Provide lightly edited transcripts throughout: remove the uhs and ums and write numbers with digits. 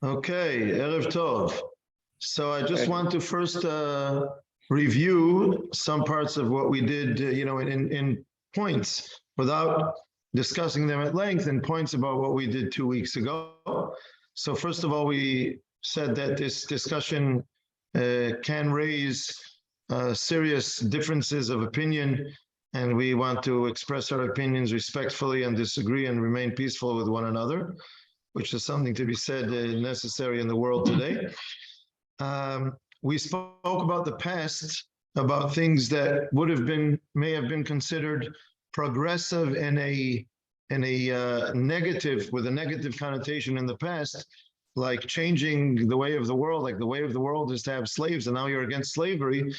Okay, Erev Tov. So I just want to first review some parts of what we did, in points, without discussing them at length, and points about what we did 2 weeks ago. So first of all, we said that this discussion can raise serious differences of opinion, and we want to express our opinions respectfully and disagree and remain peaceful with one another, which is something to be said necessary in the world today. We spoke about the past, about things that may have been considered progressive in a negative, with a negative connotation in the past, like changing the way of the world. Like the way of the world is to have slaves, and now you're against slavery.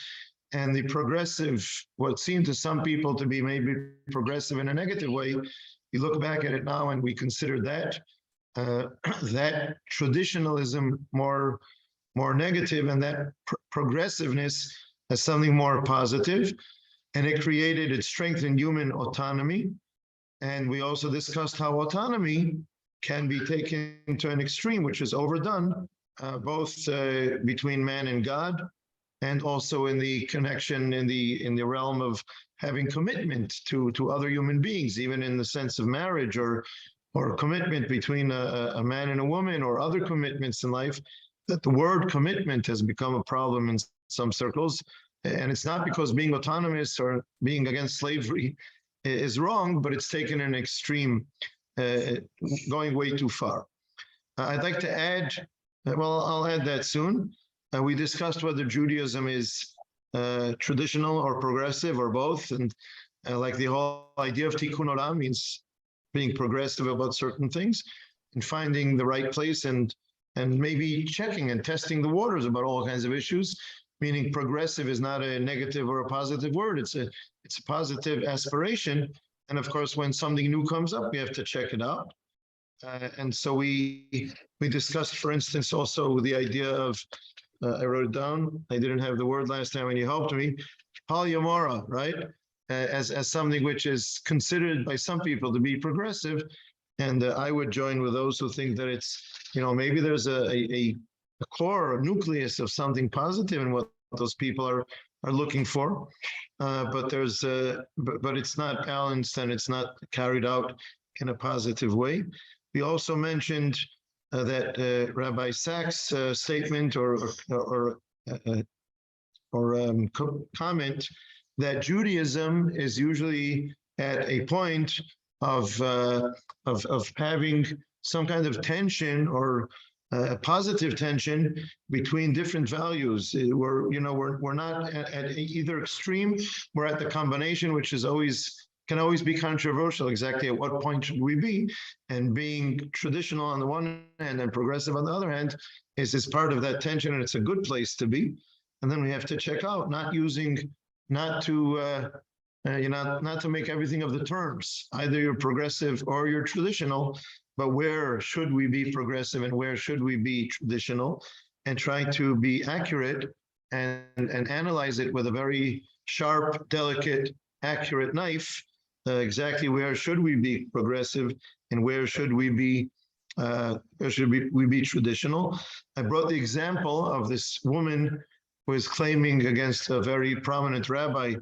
And the progressive, what seemed to some people to be maybe progressive in a negative way, you look back at it now and we consider that that traditionalism more negative, and that progressiveness as something more positive, and it strengthened human autonomy. And we also discussed how autonomy can be taken to an extreme, which is overdone, both between man and God, and also in the connection in the realm of having commitment to other human beings, even in the sense of marriage or commitment between a man and a woman, or other commitments in life. That the word commitment has become a problem in some circles. And it's not because being autonomous or being against slavery is wrong, but it's taken an extreme, going way too far. I'd like to add, I'll add that soon. We discussed whether Judaism is traditional or progressive or both. And like the whole idea of tikkun olam means being progressive about certain things and finding the right place, and maybe checking and testing the waters about all kinds of issues. Meaning progressive is not a negative or a positive word. It's a positive aspiration. And of course, when something new comes up, we have to check it out. And so we discussed, for instance, also the idea of, I wrote it down. I didn't have the word last time when you helped me. Polyamora, right? As something which is considered by some people to be progressive. And I would join with those who think that it's, maybe there's a core or nucleus of something positive in what those people are looking for. But it's not balanced, and it's not carried out in a positive way. We also mentioned that Rabbi Sachs' statement or comment that Judaism is usually at a point of having some kind of tension, or a positive tension between different values. We're not at either extreme. We're at the combination, which can always be controversial. Exactly at what point should we be? And being traditional on the one hand and progressive on the other hand is part of that tension, and it's a good place to be. And then we have to check out, not to make everything of the terms. Either you're progressive or you're traditional, but where should we be progressive and where should we be traditional, and try to be accurate and analyze it with a very sharp, delicate, accurate knife. Exactly where should we be progressive and where should we be traditional. I brought the example of this woman who is claiming against a very prominent rabbi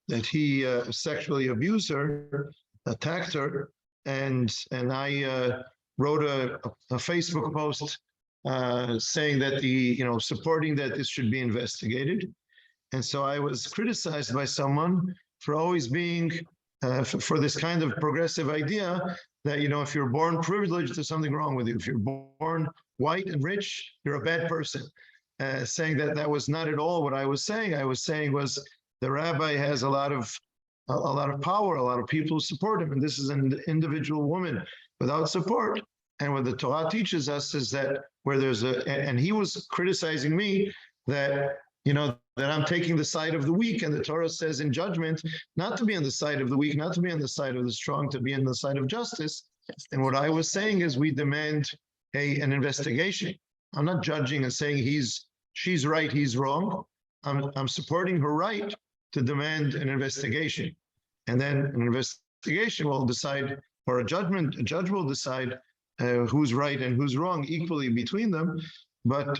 that he sexually abused her, attacked her, and I wrote a Facebook post saying that supporting that this should be investigated. And so I was criticized by someone for always being for this kind of progressive idea that, if you're born privileged, there's something wrong with you. If you're born white and rich, you're a bad person. Saying that was not at all what I was saying. I was saying was the rabbi has a lot of power, a lot of people who support him, and this is an individual woman without support. And what the Torah teaches us is that and he was criticizing me that that I'm taking the side of the weak, and the Torah says in judgment not to be on the side of the weak, not to be on the side of the strong, to be on the side of justice. And what I was saying is we demand an investigation. I'm not judging and saying she's right, he's wrong. I'm supporting her right to demand an investigation. And then an investigation will decide, or a judge will decide who's right and who's wrong equally between them. But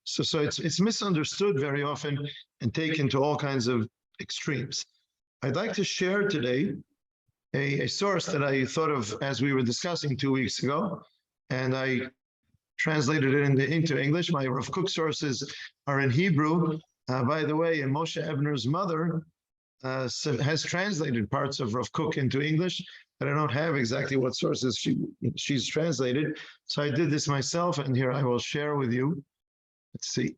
so it's misunderstood very often and taken to all kinds of extremes. I'd like to share today a source that I thought of as we were discussing 2 weeks ago, and I translated it into English. My Rav Kook sources are in Hebrew. By the way, Moshe Ebner's mother has translated parts of Rav Kook into English, but I don't have exactly what sources she's translated. So I did this myself, and here I will share with you. Let's see.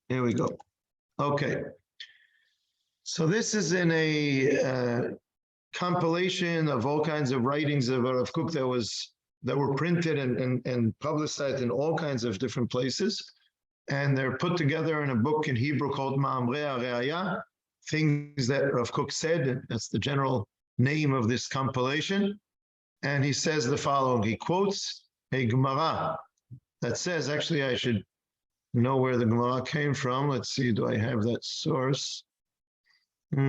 Here we go. Okay. So this is in a compilation of all kinds of writings of Rav Kook that were printed and publicized in all kinds of different places. And they're put together in a book in Hebrew called Ma'amrei HaRe'aya, things that Rav Kook said. That's the general name of this compilation. And he says the following. He quotes a Gemara that says, actually, I should know where the Gemara came from. Let's see, do I have that source? Yeah,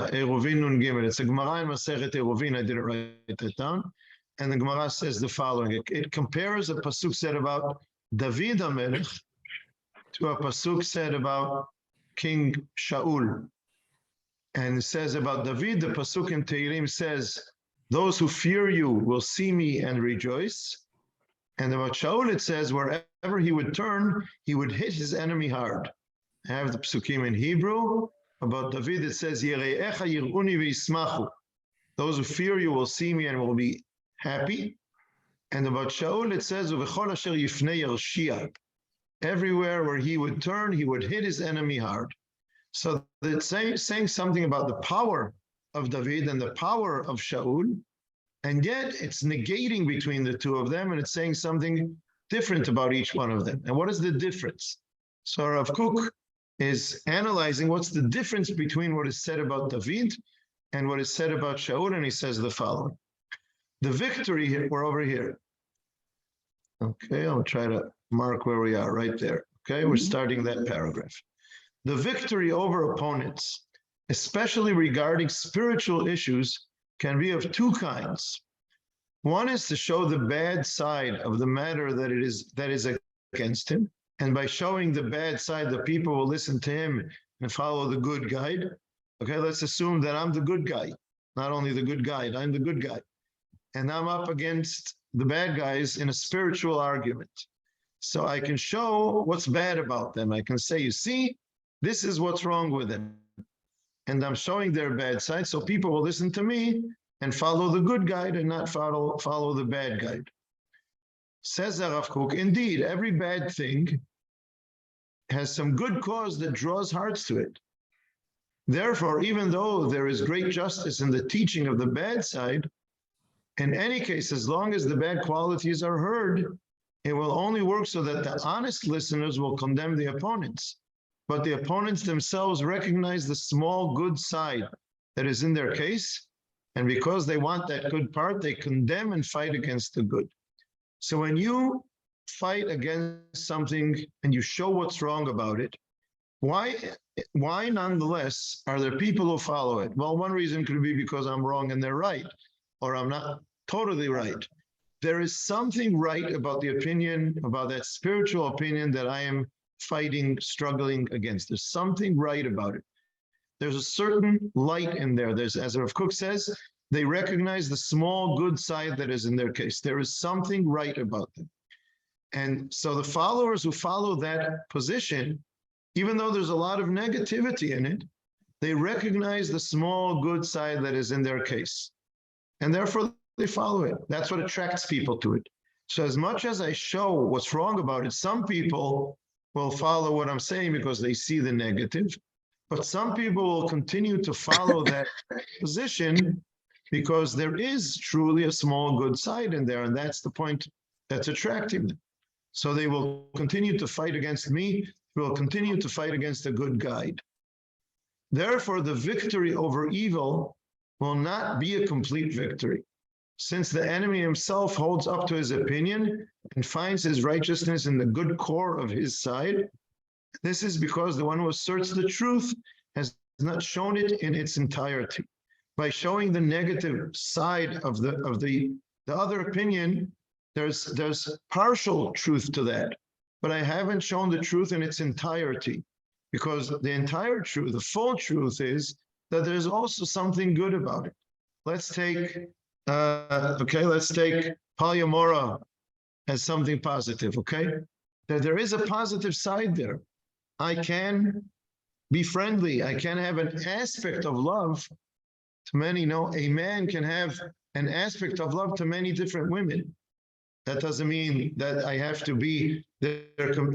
Eruvin Nun Gimel. It's a Gemara in Masechet Eruvin. I didn't write that down. And the Gemara says the following. It compares a pasuk said about David HaMelech to a pasuk said about King Shaul. And it says about David, the pasuk in Tehillim says, those who fear you will see me and rejoice. And about Shaul, it says, wherever he would turn, he would hit his enemy hard. I have the psukim in Hebrew. About David, it says, Yere'echa yir'uni v'yismachu. Those who fear you will see me and will be happy. And about Shaul, it says, Uv'chol asher yifnei yarshia. Everywhere where he would turn, he would hit his enemy hard. So it's saying something about the power of David and the power of Shaul, and yet it's negating between the two of them, and it's saying something different about each one of them. And what is the difference? So Rav Kook is analyzing what's the difference between what is said about David and what is said about Shaul, and he says the following. The victory here, we're over here. Okay, I'll try to mark where we are, right there. Okay, we're starting that paragraph. The victory over opponents, especially regarding spiritual issues, can be of two kinds. One is to show the bad side of the matter that is against him. And by showing the bad side, the people will listen to him and follow the good guide. Okay, let's assume that I'm the good guy. Not only the good guide, I'm the good guy. And I'm up against the bad guys in a spiritual argument. So I can show what's bad about them. I can say, you see, this is what's wrong with them. And I'm showing their bad side, so people will listen to me and follow the good guide and not follow the bad guide. Says Rav Kook, indeed, every bad thing has some good cause that draws hearts to it. Therefore, even though there is great justice in the teaching of the bad side, in any case, as long as the bad qualities are heard, it will only work so that the honest listeners will condemn the opponents. But the opponents themselves recognize the small good side that is in their case, and because they want that good part, they condemn and fight against the good. So when you fight against something and you show what's wrong about it, why nonetheless are there people who follow it? Well, one reason could be because I'm wrong and they're right, or I'm not totally right. There is something right about the opinion, about that spiritual opinion that I am fighting, struggling against. There's something right about it. There's a certain light in there. There's, as Rav Kook says, they recognize the small good side that is in their case. There is something right about them. And so the followers who follow that position, even though there's a lot of negativity in it, they recognize the small good side that is in their case. And therefore they follow it. That's what attracts people to it. So as much as I show what's wrong about it, some people will follow what I'm saying because they see the negative, but some people will continue to follow that position because there is truly a small good side in there, and that's the point that's attracting them. So they will continue to fight against me, they will continue to fight against a good guide. Therefore, the victory over evil will not be a complete victory, since the enemy himself holds up to his opinion and finds his righteousness in the good core of his side. This is because the one who asserts the truth has not shown it in its entirety. by showing the negative side of the other opinion, there's partial truth to that, but I haven't shown the truth in its entirety, because the entire truth, the full truth is that there's also something good about it. Let's take polyamora as something positive, okay? There is a positive side there. I can be friendly. I can have an aspect of love to many. No, a man can have an aspect of love to many different women. That doesn't mean that I have to be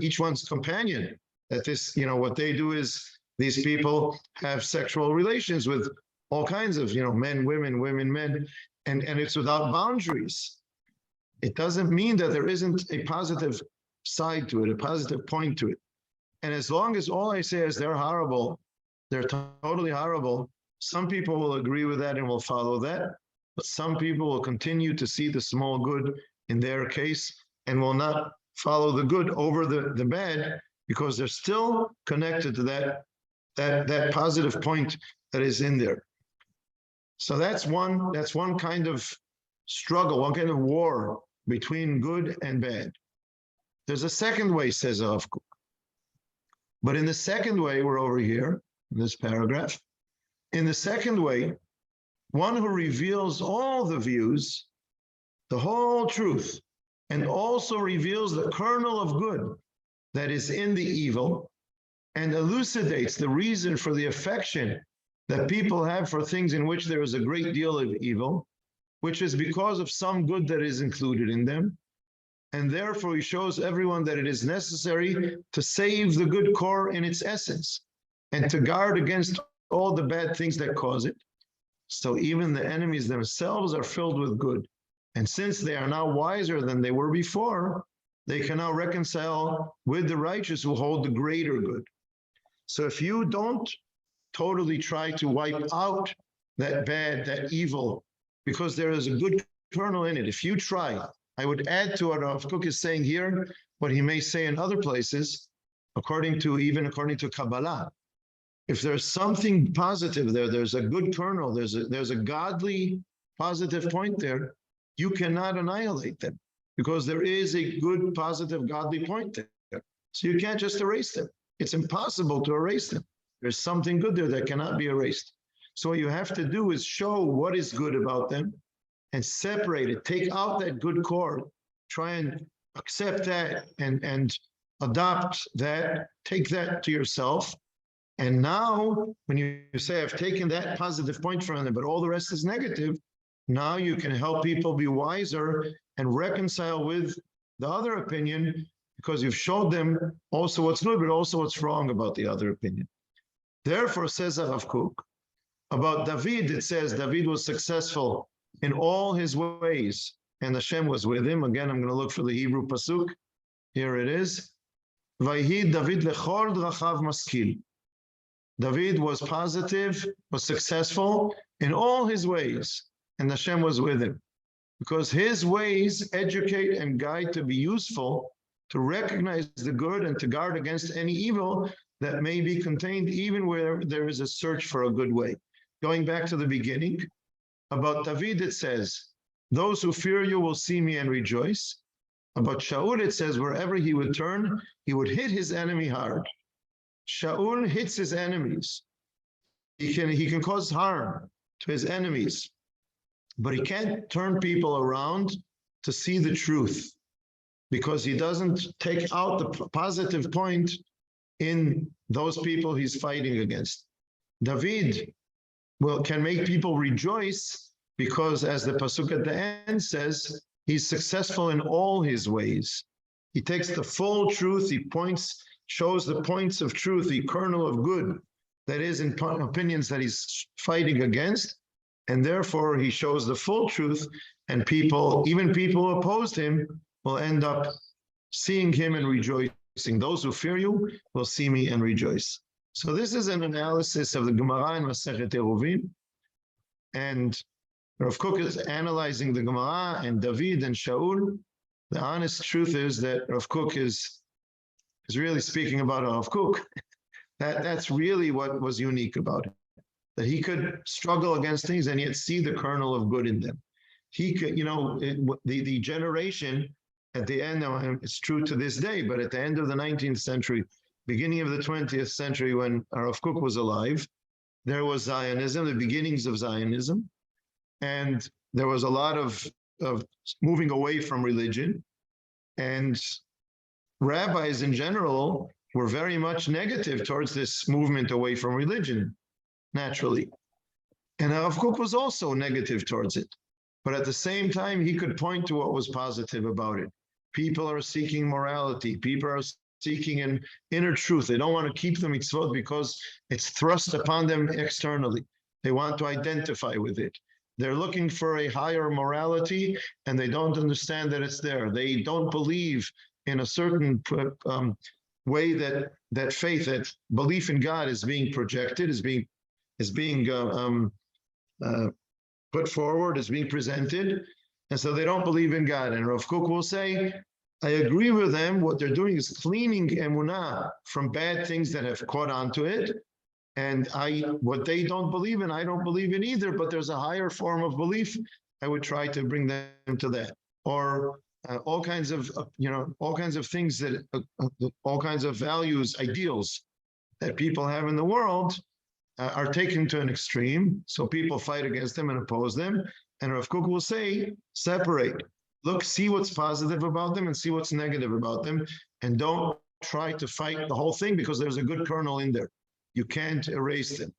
each one's companion. That this, what they do is these people have sexual relations with all kinds of, men, women, men, and it's without boundaries. It doesn't mean that there isn't a positive side to it, a positive point to it. And as long as all I say is they're horrible, they're totally horrible, some people will agree with that and will follow that, but some people will continue to see the small good in their case and will not follow the good over the bad, because they're still connected to that positive point that is in there. So that's one kind of struggle, one kind of war between good and bad. There's a second way, says Rav Kook. But in the second way, we're over here in this paragraph. In the second way, one who reveals all the views, the whole truth, and also reveals the kernel of good that is in the evil, and elucidates the reason for the affection that people have for things in which there is a great deal of evil, which is because of some good that is included in them. And therefore he shows everyone that it is necessary to save the good core in its essence and to guard against all the bad things that cause it. So even the enemies themselves are filled with good. And since they are now wiser than they were before, they can now reconcile with the righteous who hold the greater good. So if you don't totally try to wipe out that bad, that evil, because there is a good kernel in it, if you try, I would add to what Rav Kook is saying here, what he may say in other places, according to Kabbalah. If there's something positive there, there's a good kernel, there's a godly positive point there, you cannot annihilate them, because there is a good, positive, godly point there. So you can't just erase them. It's impossible to erase them. There's something good there that cannot be erased. So what you have to do is show what is good about them and separate it, take out that good core, try and accept that and adopt that, take that to yourself. And now when you say, I've taken that positive point from them, but all the rest is negative, now you can help people be wiser and reconcile with the other opinion, because you've showed them also what's good, but also what's wrong about the other opinion. Therefore, says Rav Kook, about David, it says David was successful in all his ways, and Hashem was with him. Again, I'm going to look for the Hebrew pasuk. Here it is. Vayhi David lechol drachav maskil. David was positive, was successful in all his ways, and Hashem was with him, because his ways educate and guide to be useful, to recognize the good and to guard against any evil that may be contained even where there is a search for a good way. Going back to the beginning, about David it says, those who fear you will see me and rejoice. About Shaul it says, wherever he would turn, he would hit his enemy hard. Shaul hits his enemies. He can cause harm to his enemies, but he can't turn people around to see the truth, because he doesn't take out the positive point in those people he's fighting against. David can make people rejoice, because as the pasuk at the end says, he's successful in all his ways. He takes the full truth, he shows the points of truth, the kernel of good that is in opinions that he's fighting against, and therefore he shows the full truth, and even people who opposed him, will end up seeing him and rejoicing. Those who fear you will see me and rejoice. So this is an analysis of the Gemara in Masechet Eruvin, and Rav Kook is analyzing the Gemara and David and Shaul. The honest truth is that Rav Kook is really speaking about Rav Kook. That's really what was unique about it. that he could struggle against things and yet see the kernel of good in them. He could, the generation at the end, it's true to this day, but at the end of the 19th century, beginning of the 20th century, when Rav Kook was alive, there was Zionism, the beginnings of Zionism, and there was a lot of moving away from religion, and rabbis in general were very much negative towards this movement away from religion, naturally. And Rav Kook was also negative towards it. But at the same time, he could point to what was positive about it. People are seeking morality. People are seeking an inner truth. They don't want to keep the mitzvot because it's thrust upon them externally. They want to identify with it. They're looking for a higher morality, and they don't understand that it's there. They don't believe in a certain way that faith, that belief in God is being projected, is being put forward, is being presented, and so they don't believe in God. And Rav Kook will say, I agree with them. What they're doing is cleaning Emunah from bad things that have caught onto it. And what they don't believe in, I don't believe in either, but there's a higher form of belief. I would try to bring them to that. Or all kinds of things that, all kinds of values, ideals that people have in the world are taken to an extreme. So people fight against them and oppose them. And Rav Kook will say, separate. Look, see what's positive about them and see what's negative about them. And don't try to fight the whole thing because there's a good kernel in there. You can't erase them.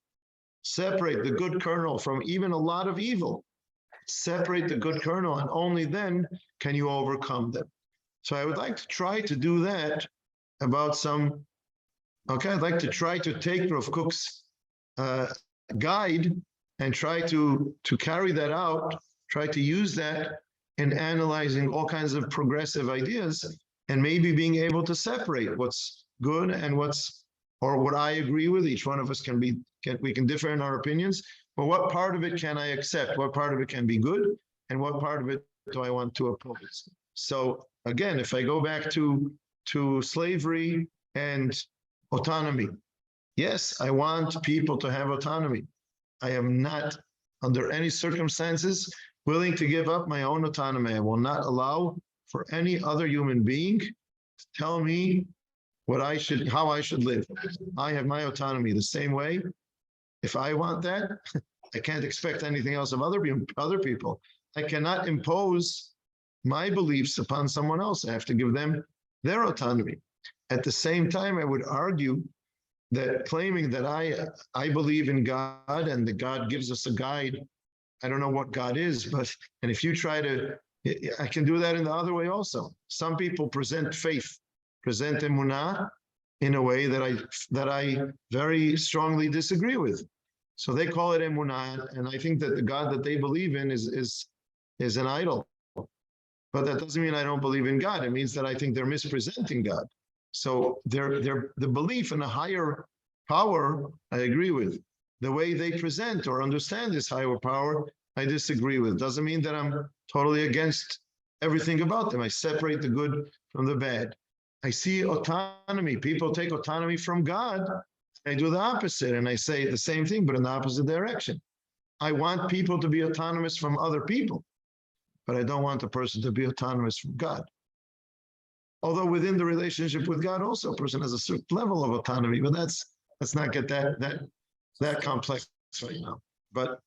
Separate the good kernel from even a lot of evil. Separate the good kernel, and only then can you overcome them. So I would like to try to do that about some, I'd like to try to take Rav Kook's guide and try to carry that out, try to use that in analyzing all kinds of progressive ideas and maybe being able to separate what's good and what I agree with. Each one of us we can differ in our opinions, but what part of it can I accept? What part of it can be good? And what part of it do I want to oppose? So again, if I go back to slavery and autonomy, yes, I want people to have autonomy. I am not, under any circumstances, willing to give up my own autonomy. I will not allow for any other human being to tell me how I should live. I have my autonomy the same way. If I want that, I can't expect anything else of other people. I cannot impose my beliefs upon someone else. I have to give them their autonomy. At the same time, I would argue that claiming that I believe in God and that God gives us a guide, I don't know what God is, and if you try to, I can do that in the other way also. Some people present faith, present Emunah in a way that I very strongly disagree with. So they call it Emunah, and I think that the God that they believe in is an idol. But that doesn't mean I don't believe in God. It means that I think they're mispresenting God. So the belief in a higher power, I agree with. The way they present or understand this higher power, I disagree with. Doesn't mean that I'm totally against everything about them. I separate the good from the bad. I see autonomy. People take autonomy from God. I do the opposite, and I say the same thing, but in the opposite direction. I want people to be autonomous from other people, but I don't want a person to be autonomous from God. Although within the relationship with God, also a person has a certain level of autonomy, but let's not get that complex right now. But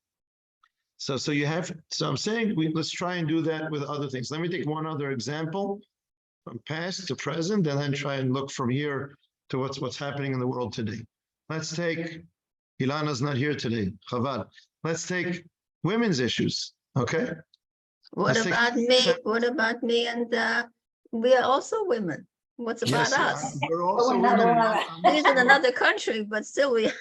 so I'm saying let's try and do that with other things. Let me take one other example from past to present, and then try and look from here to what's happening in the world today. Let's take, Ilana's not here today, Chavad. Let's take women's issues, okay? What about me? And we are also women. What's about us? We're also women. He's in another country, but still we.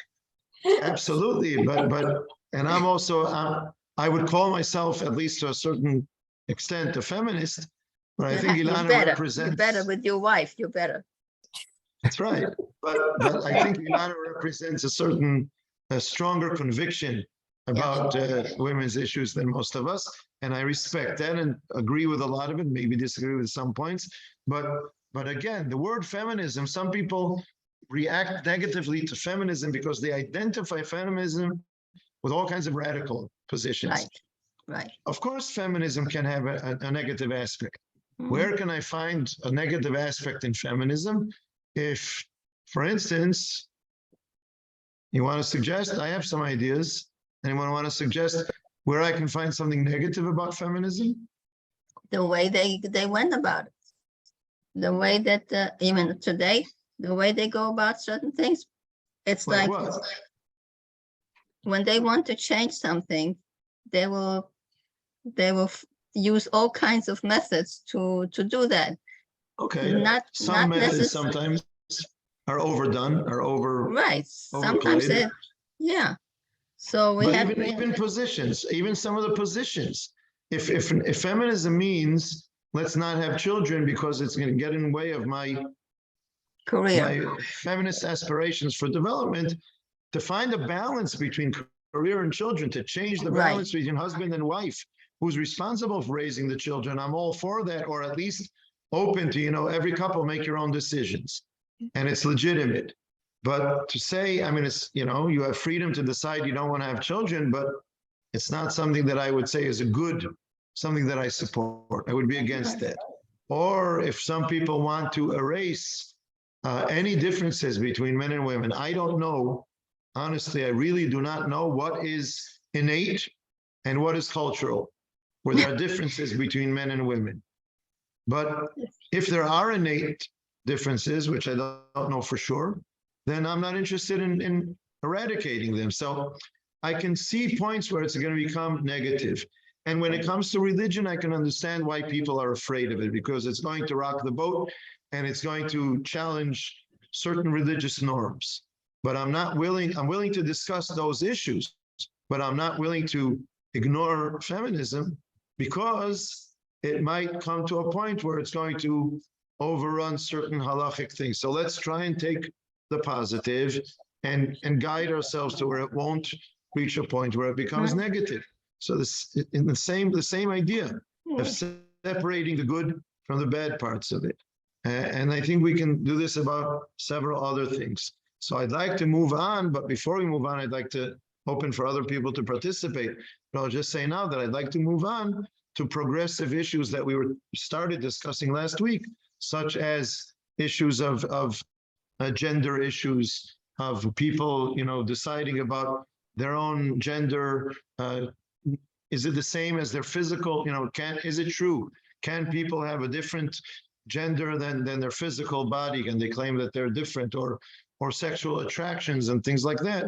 Absolutely, and I'm also, I would call myself, at least to a certain extent, a feminist, but I think Ilana represents. You're better with your wife, you're better. That's right, but I think Ilana represents a stronger conviction about women's issues than most of us, and I respect that and agree with a lot of it, maybe disagree with some points, but again, the word feminism, some people react negatively to feminism because they identify feminism with all kinds of radical positions. Right, right. Of course, feminism can have a negative aspect. Mhm. Where can I find a negative aspect in feminism? If, for instance, you want to suggest, I have some ideas. Anyone want to suggest where I can find something negative about feminism? The way they went about it, the way that even today, the way they go about certain things, it's Like like what? when they want to change something, they will use all kinds of methods to do that. Okay, Not some methods necessarily sometimes are overdone, are right. Sometimes overplayed. yeah. So we But have even positions, even some of the positions, if feminism means let's not have children because it's going to get in the way of my career. feminist aspirations for development, to find a balance between career and children, to change the Right. balance between husband and wife, who's responsible for raising the children, I'm all for that, or at least open to, every couple make your own decisions. And it's legitimate. But to say, I mean, it's, you have freedom to decide you don't want to have children, but it's not something that I would say is something that I support. I would be against that. Or if some people want to erase any differences between men and women, I don't know. Honestly, I really do not know what is innate and what is cultural, where there are differences between men and women. But if there are innate differences, which I don't know for sure, then I'm not interested in eradicating them. So I can see points where it's going to become negative. And when it comes to religion, I can understand why people are afraid of it, because it's going to rock the boat and it's going to challenge certain religious norms. But I'm willing to discuss those issues, but I'm not willing to ignore feminism, because it might come to a point where it's going to overrun certain halachic things. So let's try and take the positive and guide ourselves to where it won't reach a point where it becomes negative. So this in the same idea of separating the good from the bad parts of it. And I think we can do this about several other things. So I'd like to move on, but before we move on, I'd like to open for other people to participate. But I'll just say now that I'd like to move on to progressive issues that we started discussing last week, such as issues of gender issues, of people, deciding about their own gender. Is it the same as their physical? Is it true? Can people have a different gender than their physical body? Can they claim that they're different, or sexual attractions and things like that?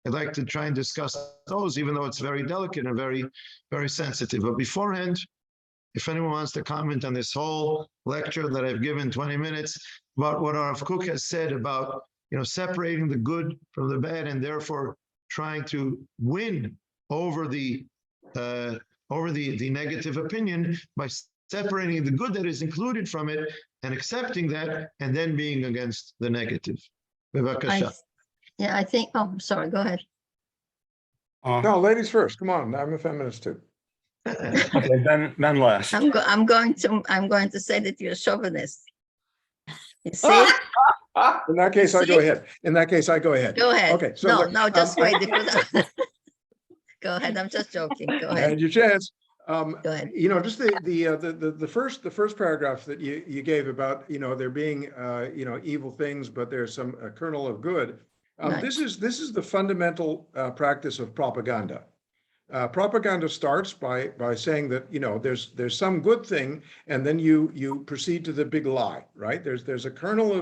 I'd like to try and discuss those, even though it's very delicate and very, very sensitive. But beforehand, if anyone wants to comment on this whole lecture that I've given 20 minutes about what Rav Kook has said about, separating the good from the bad, and therefore trying to win over the negative opinion by separating the good that is included from it and accepting that, and then being against the negative. I think, oh, sorry, go ahead. No, ladies first. Come on, I'm a feminist too. Okay, then last. I'm going to say that you're a chauvinist. You see? In that case, I go ahead. Go ahead. Okay. So no, just wait. Go ahead. I'm just joking. Go ahead. And your chance. Go ahead. Just the first paragraph that you gave about, there being evil things, but there's a kernel of good. Right. This is the fundamental practice of propaganda. Propaganda starts by saying that there's some good thing, and then you proceed to the big lie, right? There's a kernel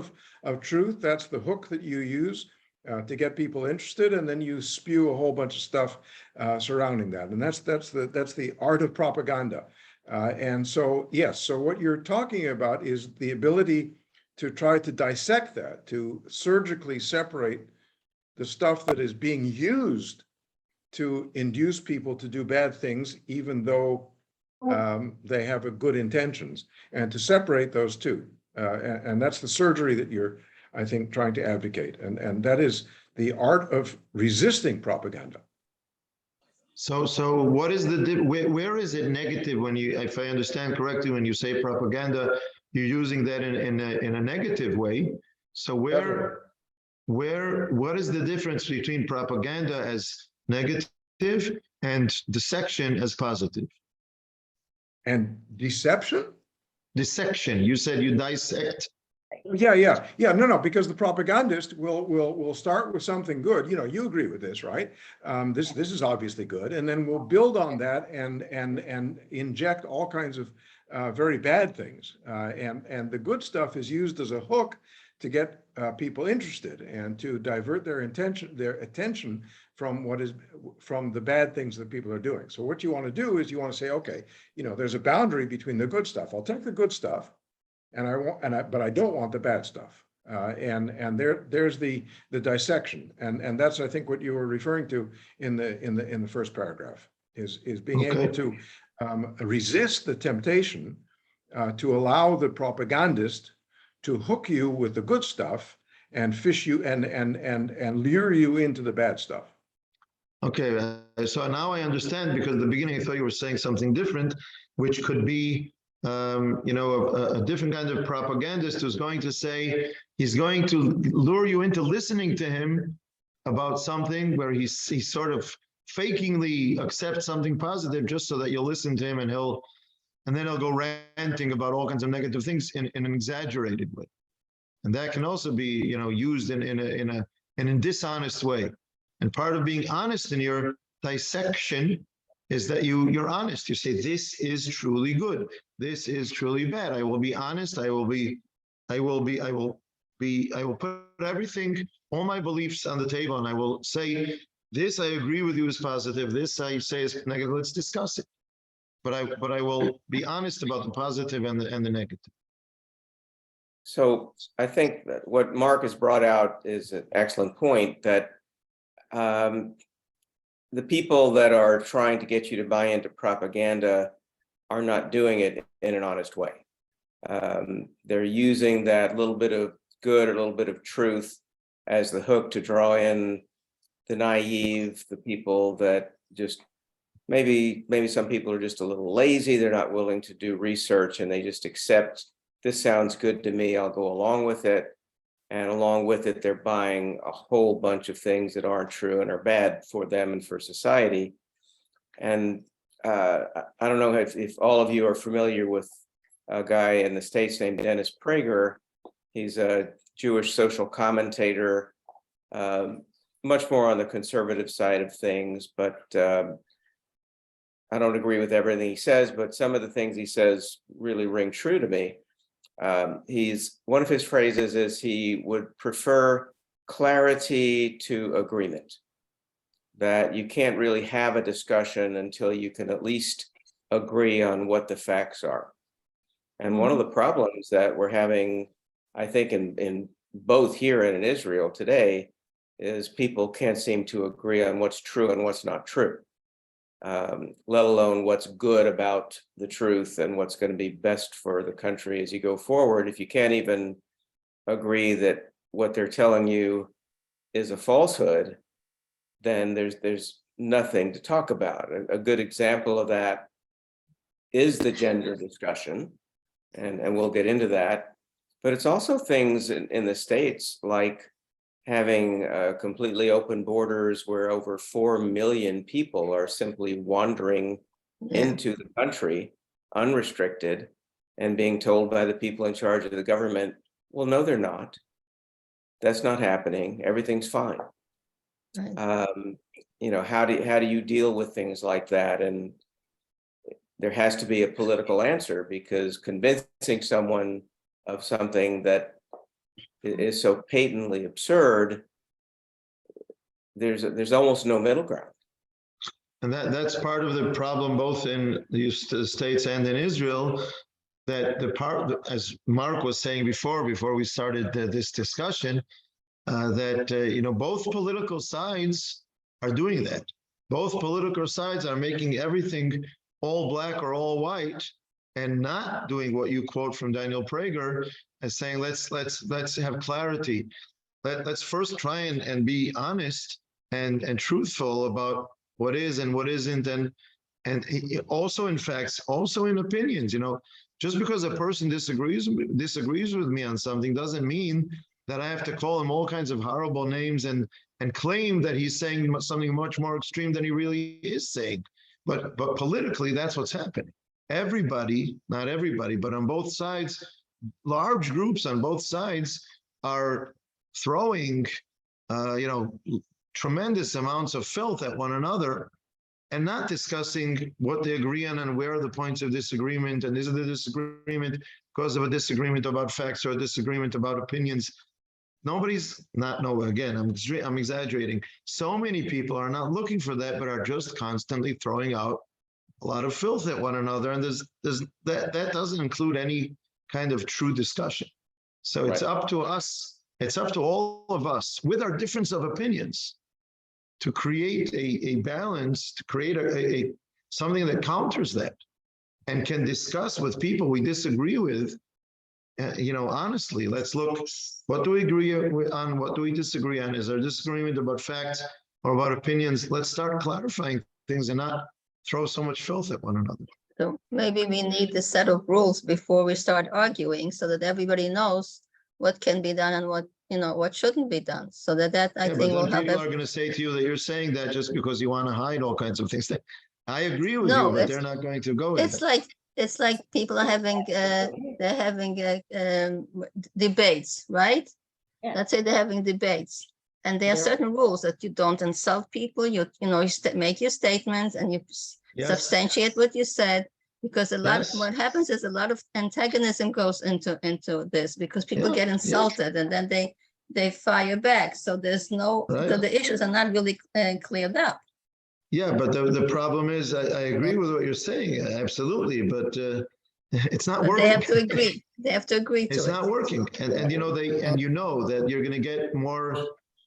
of truth. That's the hook that you use to get people interested, and then you spew a whole bunch of stuff surrounding that, and that's the art of propaganda. And so yes, so what you're talking about is the ability to try to dissect that, to surgically separate the stuff that is being used to induce people to do bad things, even though they have a good intentions, and to separate those two. And that's the surgery that you're, I think, trying to advocate. And that is the art of resisting propaganda. So what is where is it negative when you, if I understand correctly, when you say propaganda, you're using that in a negative way. So what is the difference between propaganda as negative and dissection as positive. And deception? Dissection, you said you dissect. Yeah. No, because the propagandist will start with something good. You know, you agree with this, right? This is obviously good, and then we'll build on that and inject all kinds of very bad things. And the good stuff is used as a hook to get people interested and to divert their attention from the bad things that people are doing. So what you want to do is you want to say, okay, you know, there's a boundary between the good stuff. I'll take the good stuff, but I don't want the bad stuff. And there's the dissection, and that's, I think, what you were referring to in the first paragraph is being able to resist the temptation to allow the propagandist to hook you with the good stuff and fish you and lure you into the bad stuff. Okay, so now I understand, because at the beginning I thought you were saying something different, which could be, you know, a different kind of propagandist who's going to say, he's going to lure you into listening to him about something where he sort of fakingly accepts something positive just so that you'll listen to him, and then he'll go ranting about all kinds of negative things in an exaggerated way. And that can also be, you know, used in a dishonest way. And part of being honest in your dissection is that you're honest. You say, this is truly good. This is truly bad. I will be honest. I will put everything, all my beliefs on the table, and I will say, this I agree with you is positive. This I say is negative. Let's discuss it. But I will be honest about the positive and the negative. So I think that what Mark has brought out is an excellent point, that the people that are trying to get you to buy into propaganda are not doing it in an honest way. They're using that little bit of good or a little bit of truth as the hook to draw in the naive, the people that just maybe some people are just a little lazy. They're not willing to do research, and they just accept, this sounds good to me, I'll go along with it. And along with it, they're buying a whole bunch of things that aren't true and are bad for them and for society. And I don't know if all of you are familiar with a guy in the States named Dennis Prager. He's a Jewish social commentator, much more on the conservative side of things, but I don't agree with everything he says, but some of the things he says really ring true to me. One of his phrases is he would prefer clarity to agreement, that you can't really have a discussion until you can at least agree on what the facts are. And one of the problems that we're having, I think, in both here and in Israel today, is people can't seem to agree on what's true and what's not true. Let alone what's good about the truth and what's going to be best for the country as you go forward. If you can't even agree that what they're telling you is a falsehood, then there's nothing to talk about. A good example of that is the gender discussion, and we'll get into that. But it's also things in the States like having completely open borders where over 4 million people are simply wandering into the country unrestricted and being told by the people in charge of the government, well, no, they're not. That's not happening. Everything's fine. Right. You know, how do you deal with things like that? And there has to be a political answer, because convincing someone of something that is so patently absurd, there's almost no middle ground. And that's part of the problem, both in the States and in Israel, that the part, as Mark was saying before we started this discussion, that you know, both political sides are doing that. Both political sides are making everything all black or all white, and not doing what you quote from Daniel Prager as saying, let's have clarity. Let's first try and be honest and truthful about what is and what isn't, and also in facts, also in opinions. You know, just because a person disagrees with me on something doesn't mean that I have to call him all kinds of horrible names and and claim that he's saying something much more extreme than he really is saying. But politically, that's what's happening. Everybody, not everybody, but on both sides, large groups on both sides are throwing, tremendous amounts of filth at one another, and not discussing what they agree on and where are the points of disagreement, and is it a disagreement because of a disagreement about facts or a disagreement about opinions. Again, I'm exaggerating. So many people are not looking for that, but are just constantly throwing out a lot of filth at one another, and that doesn't include any kind of true discussion. So it's up to us, it's up to all of us with our difference of opinions to create a balance, to create a something that counters that and can discuss with people we disagree with. Honestly, let's look, what do we agree on? What do we disagree on? Is there a disagreement about facts or about opinions? Let's start clarifying things and not throw so much filth at one another. So maybe we need a set of rules before we start arguing so that everybody knows what can be done and what shouldn't be done. So that I think will help. People are going to say to you that you're saying that just because you want to hide all kinds of things. I agree with No, you, but they're not going to go with it. It's like people are having debates, right? Yeah. Let's say they're having debates, and there are certain rules that you don't insult people. You make your statements and you substantiate what you said, because what happens is a lot of antagonism goes into this, because people get insulted and then they fire back. So there's so the issues are not really cleared up. Yeah, but the problem is, I agree with what you're saying, absolutely, but it's not working. They have to agree. They have to agree to it. It's not working, and that you're going to get more.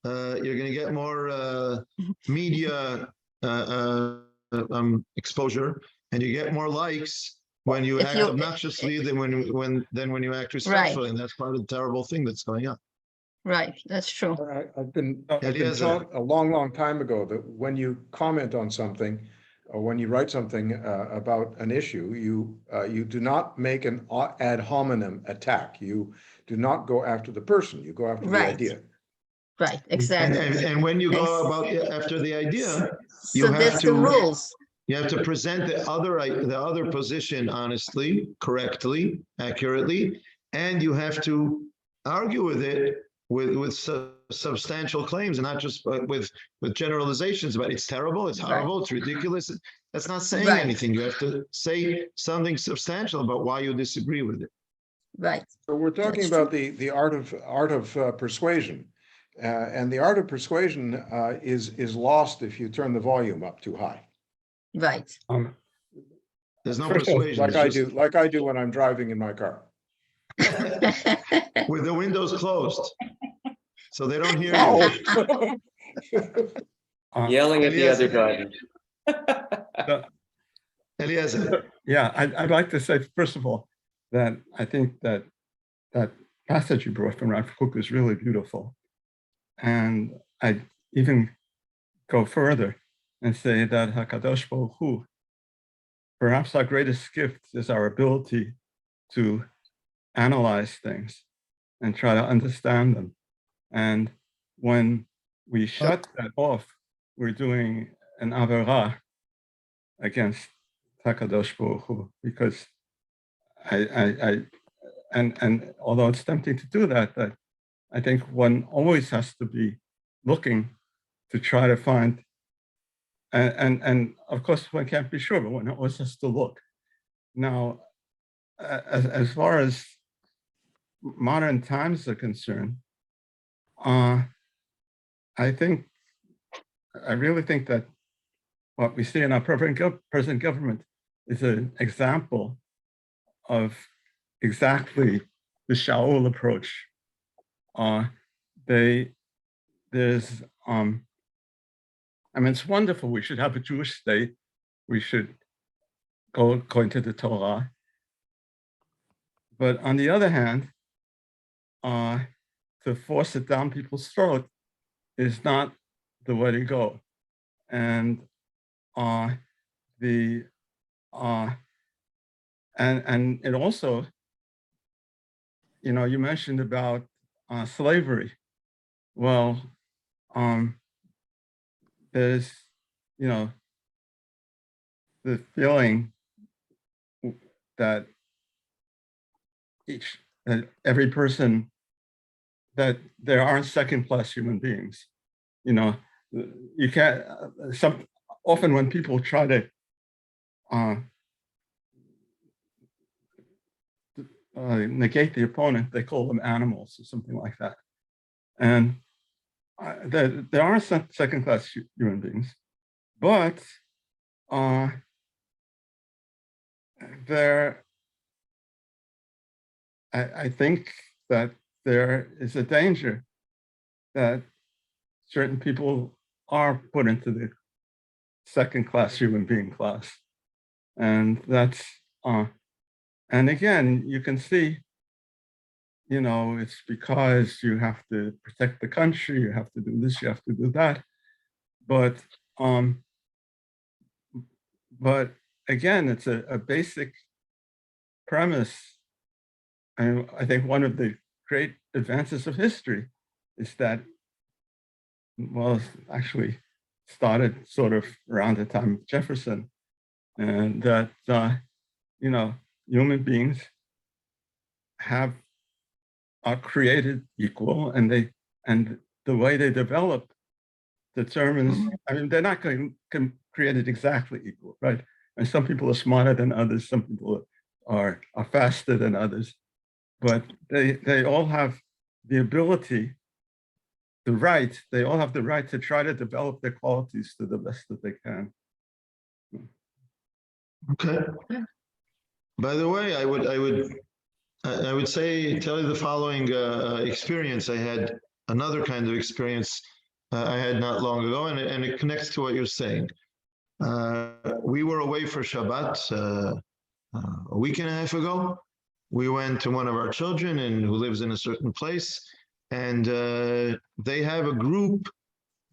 You're going to get more media exposure, and you get more likes when you act obnoxiously than when you act respectfully, and that's part of the terrible thing that's going on. Right, that's true. I've been taught a long time ago that when you comment on something or when you write something about an issue, you do not make an ad hominem attack. You do not go after the person. You go after the idea. Right, exactly. And when you go after the idea, you have to rules. You have to present the other position honestly, correctly, accurately, and you have to argue with it with substantial claims, and not just with generalizations about it's terrible, it's horrible, it's ridiculous. That's not saying anything. You have to say something substantial about why you disagree with it. Right. So we're talking about the art of persuasion, and the art of persuasion is lost if you turn the volume up too high. Right. There's no persuasion. Like I do when I'm driving in my car. With the windows closed, so they don't hear you. Yelling at the other driver. Eliezer. Yeah, I'd like to say, first of all, that I think that passage you brought from Rav Kook is really beautiful. And I'd even go further and say that HaKadosh Baruch Hu, perhaps our greatest gift is our ability to analyze things and try to understand them. And when we shut that off, we're doing an averah against HaKadosh Baruch Hu, because and although it's tempting to do that, I think one always has to be looking to try to find, and of course one can't be sure, but one always has to look. Now, as far as modern times are concerned, I really think that what we see in our present government is an example of exactly the Shaul approach. It's wonderful. We should have a Jewish state. We should go according to the Torah. But on the other hand, to force it down people's throat is not the way to go. And and it also, you mentioned about slavery. Well, there's, the feeling that every person, that there aren't second-class human beings. You can't, often when people try to negate the opponent, they call them animals or something like that. And there are second-class human beings, but I think that there is a danger that certain people are put into the second-class human being class, and that's and again, you can see, it's because you have to protect the country, you have to do this, you have to do that. But again, it's a basic premise. And I think one of the great advances of history is that, well, actually started sort of around the time of Jefferson, and that, human beings are created equal, and the way they develop determines, they're not created exactly equal, right? And some people are smarter than others, some people are faster than others, but they all have the ability, they all have the right to try to develop their qualities to the best that they can. Okay. By the way, I would tell you the following experience. I had another kind of experience I had not long ago, and it connects to what you're saying. We were away for Shabbat a week and a half ago. We went to one of our children who lives in a certain place, and they have a group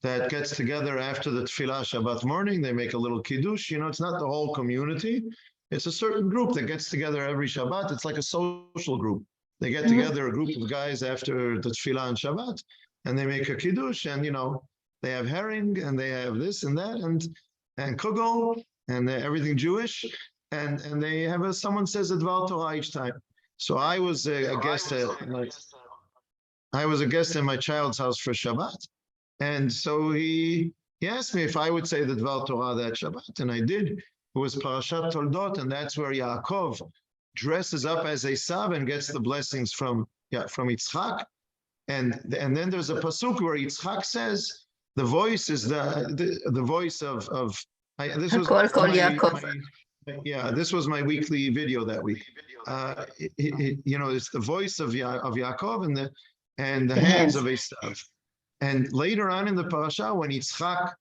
that gets together after the Tefillah Shabbat morning. They make a little kiddush. It's not the whole community. It's a certain group that gets together every Shabbat. It's like a social group. They get together, a group of guys after the Tefillah on Shabbat, and they make a kiddush, and they have herring, and they have this and that, and kugel, and everything Jewish, and they have someone says a Dvar Torah each time. So I was a guest at my child's house for Shabbat, and so he asked me if I would say the Dvar Torah that Shabbat, and I did. It was Parashat Toldot, and that's where Yaakov dresses up as Esav and gets the blessings from Yitzchak. And then there's a pasuk where Yitzchak says, the voice is the voice of this was my weekly video that week. It's the voice of Yaakov and the hands of Esav. And later on in the parasha, when Yitzchak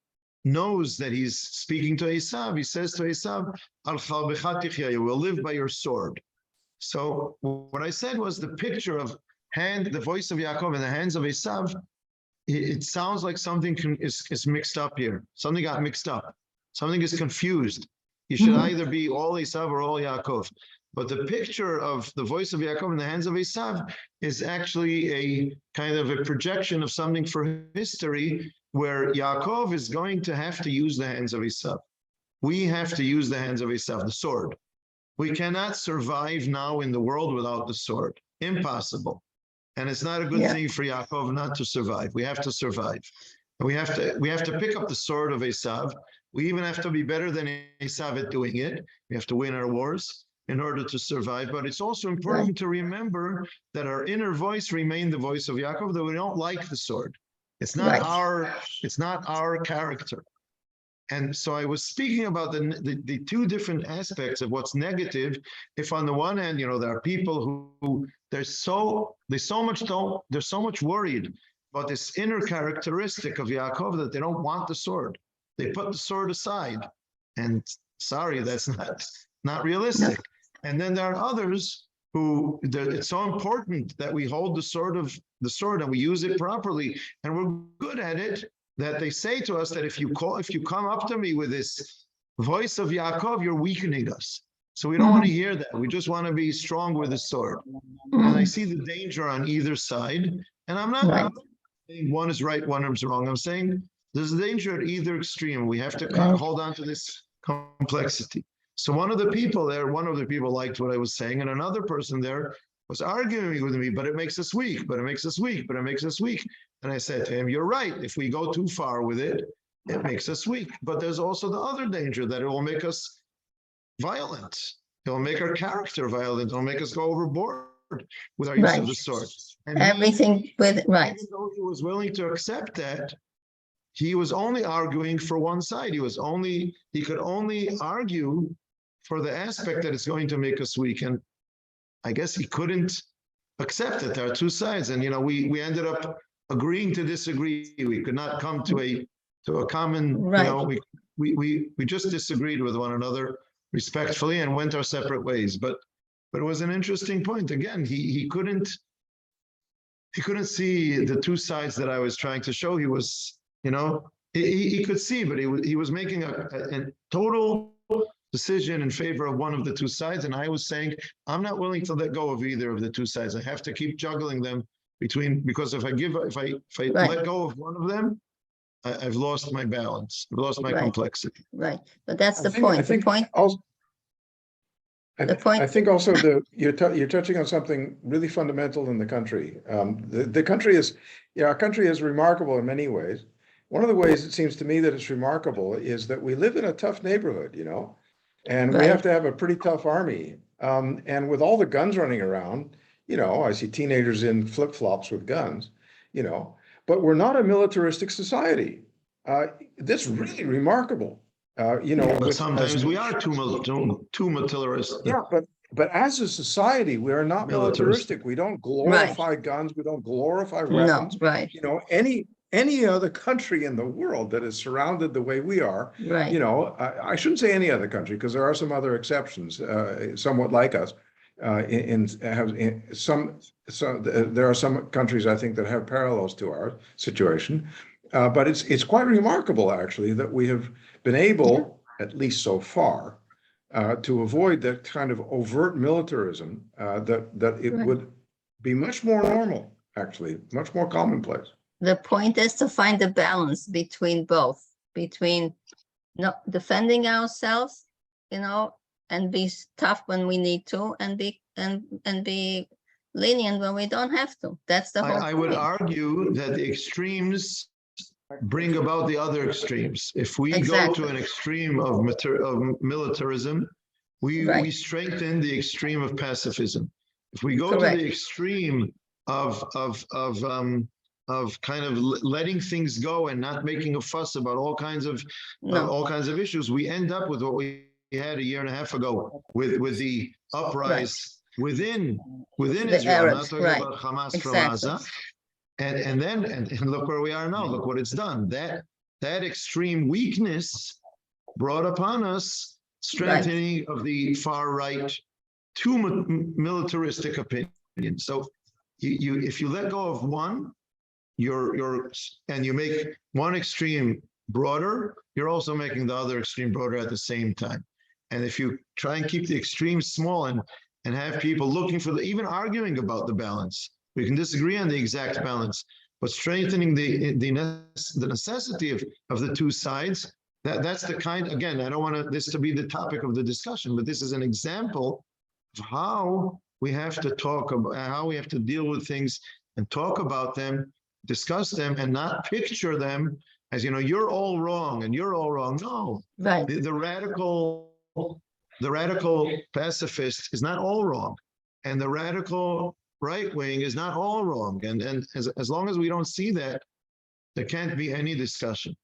knows that he's speaking to Esav, he says to Esav, Al Chalbecha Tichya, you will live by your sword. So what I said was the picture of the voice of Yaakov in the hands of Esav, it sounds like something is mixed up here. Something got mixed up. Something is confused. You should either be all Esav or all Yaakov. But the picture of the voice of Yaakov in the hands of Esav is actually a kind of a projection of something for history where Yaakov is going to have to use the hands of Esav. We have to use the hands of Esav, the sword. We cannot survive now in the world without the sword. Impossible. And it's not a good thing for Yaakov not to survive. We have to survive. And we have to pick up the sword of Esav. We even have to be better than Esav at doing it. We have to win our wars in order to survive. But it's also important to remember that our inner voice remained the voice of Yaakov, that we don't like the sword. It's not our character. And so I was speaking about the two different aspects of what's negative. If on the one hand, there are people who they're so much worried about this inner characteristic of Yaakov that they don't want the sword. They put the sword aside. And sorry, that's not realistic. And then there are others who it's so important that we hold the sword and we use it properly, and we're good at it, that they say to us that if you come up to me with this voice of Yaakov, you're weakening us. So we don't want to hear that. We just want to be strong with the sword. And I see the danger on either side. And I'm not saying one is right, one is wrong. I'm saying There's a danger at either extreme. We have to Right. hold on to this complexity. So one of the people liked what I was saying, and another person there was arguing with me, but it makes us weak, but it makes us weak, but it makes us weak. And I said to him, you're right. If we go too far with it, it makes us weak. But there's also the other danger that it will make us violent. It will make our character violent. It will make us go overboard with our use Right. of the sword. And Everything with, right, even though he was willing to accept that, he was only arguing for one side. He could only argue for the aspect that it's going to make us weak. And I guess he couldn't accept that there are two sides. And, we ended up agreeing to disagree. We could not come to a common, Right. we just disagreed with one another respectfully and went our separate ways. But it was an interesting point. Again, he couldn't see the two sides that I was trying to show. He was, he could see, but he was making a total decision in favor of one of the two sides. And I was saying, I'm not willing to let go of either of the two sides. I have to keep juggling them because if I Right. let go of one of them, I've lost my balance. I've lost my Right. complexity. right. But that's I the think- point. I The think point, also, The point- I think also you're touching on something really fundamental in the country. The country is, our country is remarkable in many ways. One of the ways it seems to me that it's remarkable is that we live in a tough neighborhood, and we Right. have to have a pretty tough army. And with all the guns running around, I see teenagers in flip-flops with guns, but we're not a militaristic society. This is really remarkable. But sometimes we are too militarist. Yeah, but as a society, we are not militaristic. We don't glorify guns. We don't glorify no, weapons. right, Any other country in the world that is surrounded the way we are, right, I shouldn't say any other country because there are some other exceptions, somewhat like us. There are some countries I think that have parallels to our situation, but it's quite remarkable actually that we have been able, at least so far, to avoid that kind of overt militarism. That it Right. would be much more normal, actually, much more commonplace. The point is to find a balance between both, between not defending ourselves, and be tough when we need to, and be lenient when we don't have to. That's the whole I would point. argue that the extremes bring about the other extremes. If we go to Exactly. an extreme of militarism, we Right. strengthen the extreme of pacifism. If we go Correct. to the extreme of kind of letting things go and not making a fuss about all kinds of issues, we end up with what we had a year and a half ago with the uprise within The Israel. I'm not Arabs, talking right. about Hamas from Exactly. Gaza. And look where we are now. Look what it's done. That extreme weakness brought upon us strengthening of the far right, too militaristic opinion. So if you let go of one, and you make one extreme broader, you're also making the other extreme broader at the same time. And if you try and keep the extremes small and have people looking for even arguing about the balance, we can disagree on the exact balance, but strengthening the necessity of the two sides, that's the kind, again, I don't want this to be the topic of the discussion, but this is an example of how we have to talk about, how we have to deal with things and talk about them, discuss them, and not picture them as, you're all wrong and you're all wrong. No, Right. the radical pacifist is not all wrong, and the radical right wing is not all wrong. And as long as we don't see that, there can't be any discussion.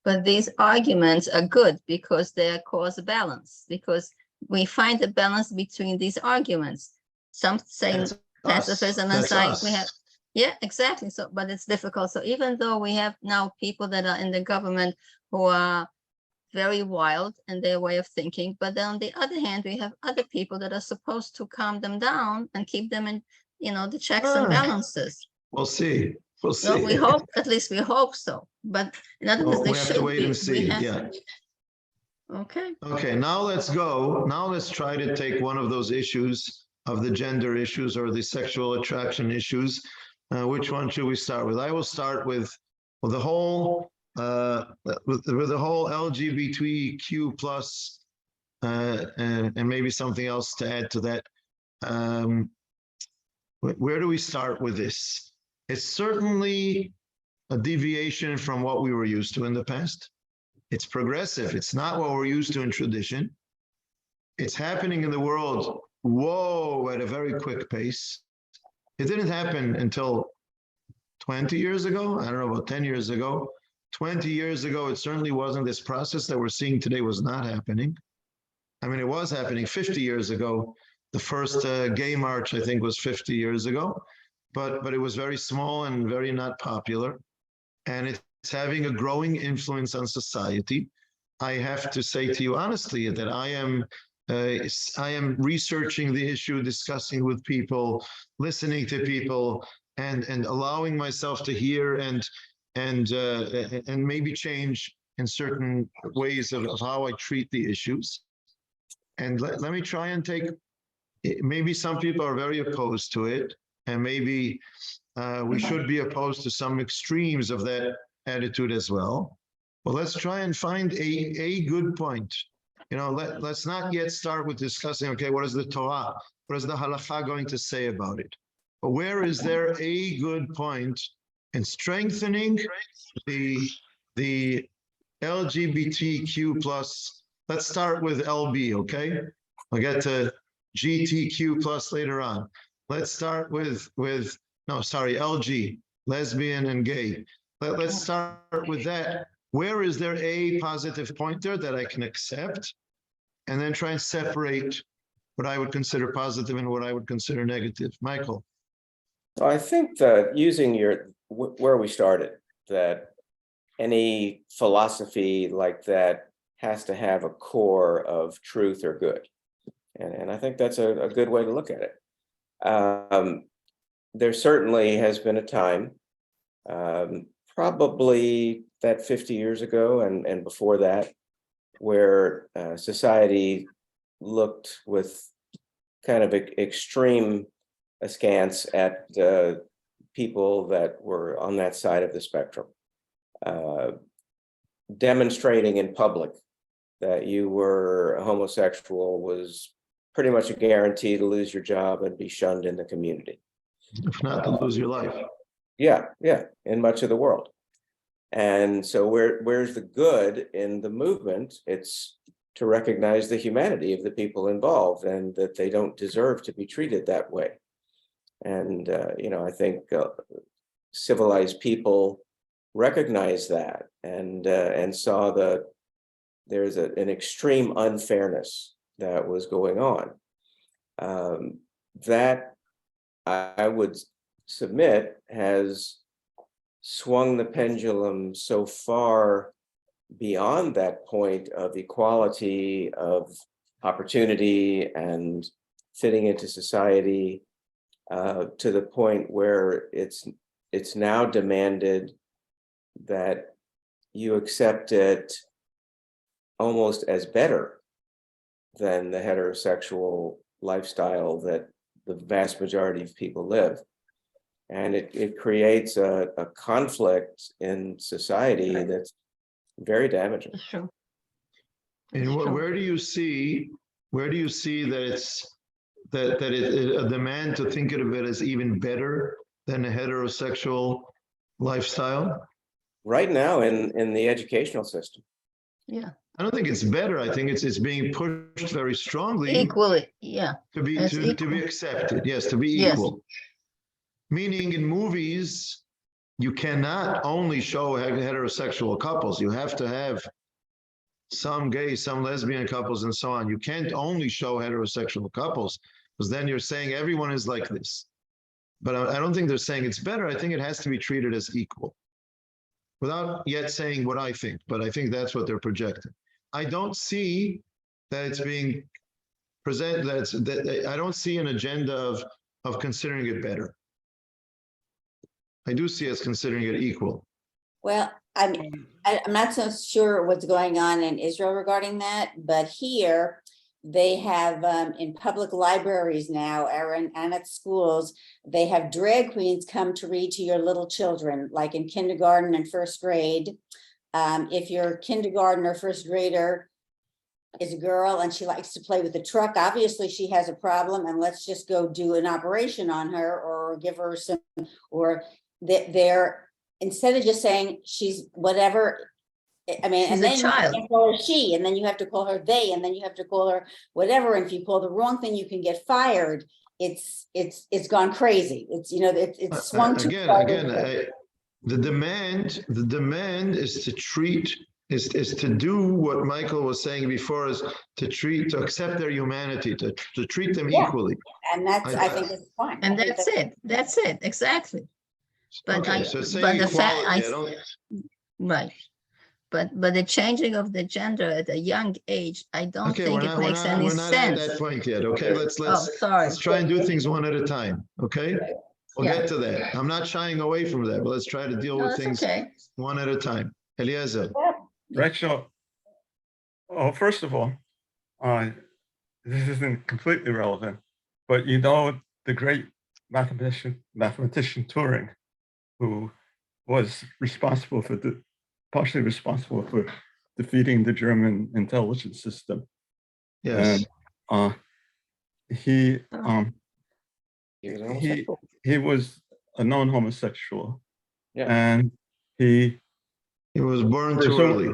But these arguments are good because they cause a balance, because we find a balance between these arguments. Some saying That's pacifism and That's saying we us. have, yeah, exactly. So, but it's difficult. So even though we have now people that are in the government who are very wild in their way of thinking, but then on the other hand, we have other people that are supposed to calm them down and keep them in, the checks and balances. We'll see. We'll see. Well, we hope, at least we hope so. But in other words, Well, they we have to should wait be. and see. We have- Yeah. Okay, Okay, now let's go. Now let's try to take one of those issues of the gender issues or the sexual attraction issues. Which one should we start with? I will start with the whole with the whole LGBTQ plus, and maybe something else to add to that. Where do we start with this? It's certainly a deviation from what we were used to in the past. It's progressive. It's not what we're used to in tradition. It's happening in the world, whoa, at a very quick pace. It didn't happen until 20 years ago. I don't know, about 10 years ago. 20 years ago, it certainly wasn't. This process that we're seeing today was not happening. I mean, it was happening 50 years ago. The first gay march, I think, was 50 years ago, but it was very small and very not popular. And it's having a growing influence on society. I have to say to you honestly that I am researching the issue, discussing with people, listening to people, and allowing myself to hear and maybe change in certain ways of how I treat the issues. And let me try and take, maybe some people are very opposed to it, and maybe we should be opposed to some extremes of that attitude as well. Well, let's try and find a good point. You know, let's not yet start with discussing, okay, what is the Torah? What is the halakha going to say about it? But where is there a good point in strengthening the LGBTQ plus? Let's start with LB, okay? I'll get to GTQ plus later on. Let's start with LG, lesbian and gay. Let's start with that. Where is there a positive point there that I can accept? And then try and separate what I would consider positive and what I would consider negative. Michael. I think that using where we started, that any philosophy like that has to have a core of truth or good. And I think that's a good way to look at it. There certainly has been a time, probably that 50 years ago and before that, where society looked with kind of extreme askance at people that were on that side of the spectrum. Demonstrating in public that you were homosexual was pretty much a guarantee to lose your job and be shunned in the community. If not, to lose your life. Yeah, in much of the world. And so where's the good in the movement? It's to recognize the humanity of the people involved and that they don't deserve to be treated that way. And, I think civilized people recognize that and saw that there's an extreme unfairness that was going on. That I would submit has swung the pendulum so far beyond that point of equality, of opportunity and fitting into society, to the point where it's now demanded that you accept it almost as better than the heterosexual lifestyle that the vast majority of people live. And it creates a conflict in society that's very damaging. That's true. And where do you see that it's that a demand to think of it as even better than a heterosexual lifestyle? Right now in the educational system. Yeah. I don't think it's better. I think it's being pushed very strongly. Equally, yeah. To be accepted. Yes, to be equal. Meaning in movies, you cannot only show heterosexual couples. You have to have some gay, some lesbian couples and so on. You can't only show heterosexual couples because then you're saying everyone is like this. But I don't think they're saying it's better. I think it has to be treated as equal without yet saying what I think, but I think that's what they're projecting. I don't see that it's being presented, I don't see an agenda of considering it better. I do see us considering it equal. Well, I'm not so sure what's going on in Israel regarding that, but here they have in public libraries now, Aaron, and at schools, they have drag queens come to read to your little children, like in kindergarten and first grade. If your kindergarten or first grader is a girl and she likes to play with the truck, obviously she has a problem, and let's just go do an operation on her or give her some, or they're, instead of just saying she's whatever, I mean, She's and a then you child. can't call her she, and then you have to call her they, and then you have to call her whatever. And if you call the wrong thing, you can get fired. It's gone crazy. It's, you know, it's swung too far. The demand is to treat, is to do what Michael was saying before, is to accept their humanity, to treat them Yeah. equally. And that's, I think it's fine. And I think that's it, exactly. But Okay, I, so but saying the fact, equality, right. But the changing of the gender at a young age, I don't okay, think it makes any we're not at sense. that point yet. Okay, Oh, sorry. let's try and do things one at a time. Okay, we'll Yeah. get to that. I'm not shying away from that, but let's try to deal No, with that's things okay. one at a time. Eliezer. Rachel, oh, first of all, this isn't completely relevant, but you know the great mathematician Turing, who was partially responsible for defeating the German intelligence system. Yes. And he was a known homosexual. Yeah. And he was born too early.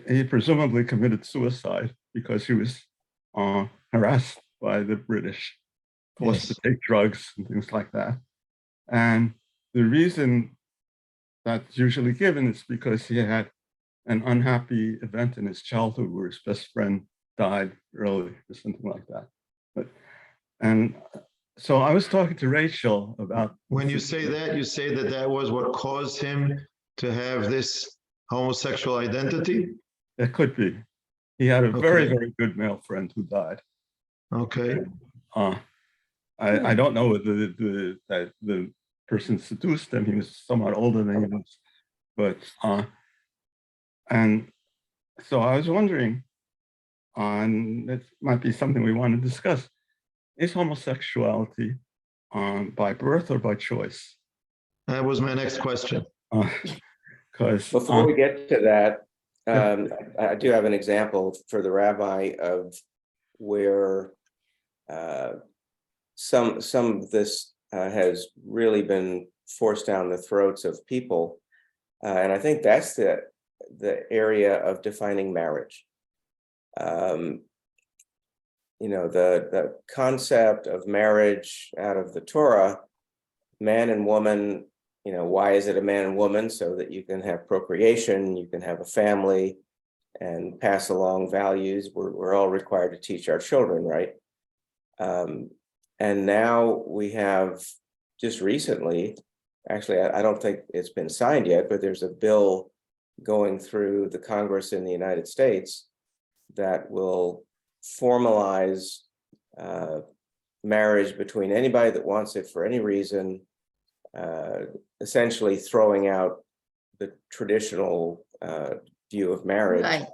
He presumably committed suicide because he was harassed by the British, forced to take drugs and things like that. And the reason that's usually given is because he had an unhappy event in his childhood where his best friend died early or something like that. And so I was talking to Rachel about. When you say that that was what caused him to have this homosexual identity? It could be. He had a very, very good male friend who died. Okay. I don't know whether the person seduced him. He was somewhat older than he was, but and so I was wondering, and it might be something we want to discuss: is homosexuality by birth or by choice? That was my next question. Because before we get to that, I do have an example for the rabbi of where some of this has really been forced down the throats of people, and I think that's the area of defining marriage. You know, the concept of marriage out of the Torah, man and woman. You know, why is it a man and woman? So that you can have procreation, you can have a family, and pass along values. We're all required to teach our children, right? And now we have just recently, actually, I don't think it's been signed yet, but there's a bill going through the Congress in the United States that will formalize marriage between anybody that wants it for any reason, essentially throwing out the traditional view of marriage. Right.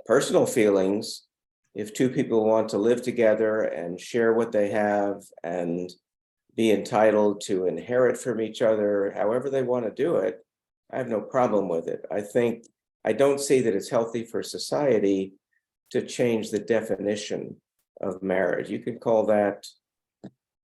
Personal feelings, if two people want to live together and share what they have and be entitled to inherit from each other, however they want to do it, I have no problem with it. I don't see that it's healthy for society to change the definition of marriage. You could call that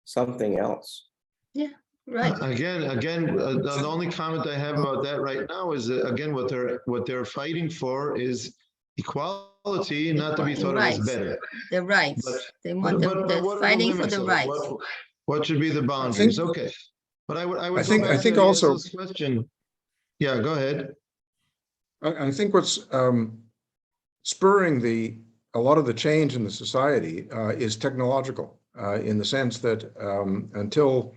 something else. Yeah, right. Again, the only comment I have about that right now is that, again, what they're fighting for is equality, not to be thought of as better. The rights. They're fighting for the rights. What should be the boundaries? Okay, but I would. I think also question. Yeah, go ahead. I think what's spurring a lot of the change in the society is technological, in the sense that until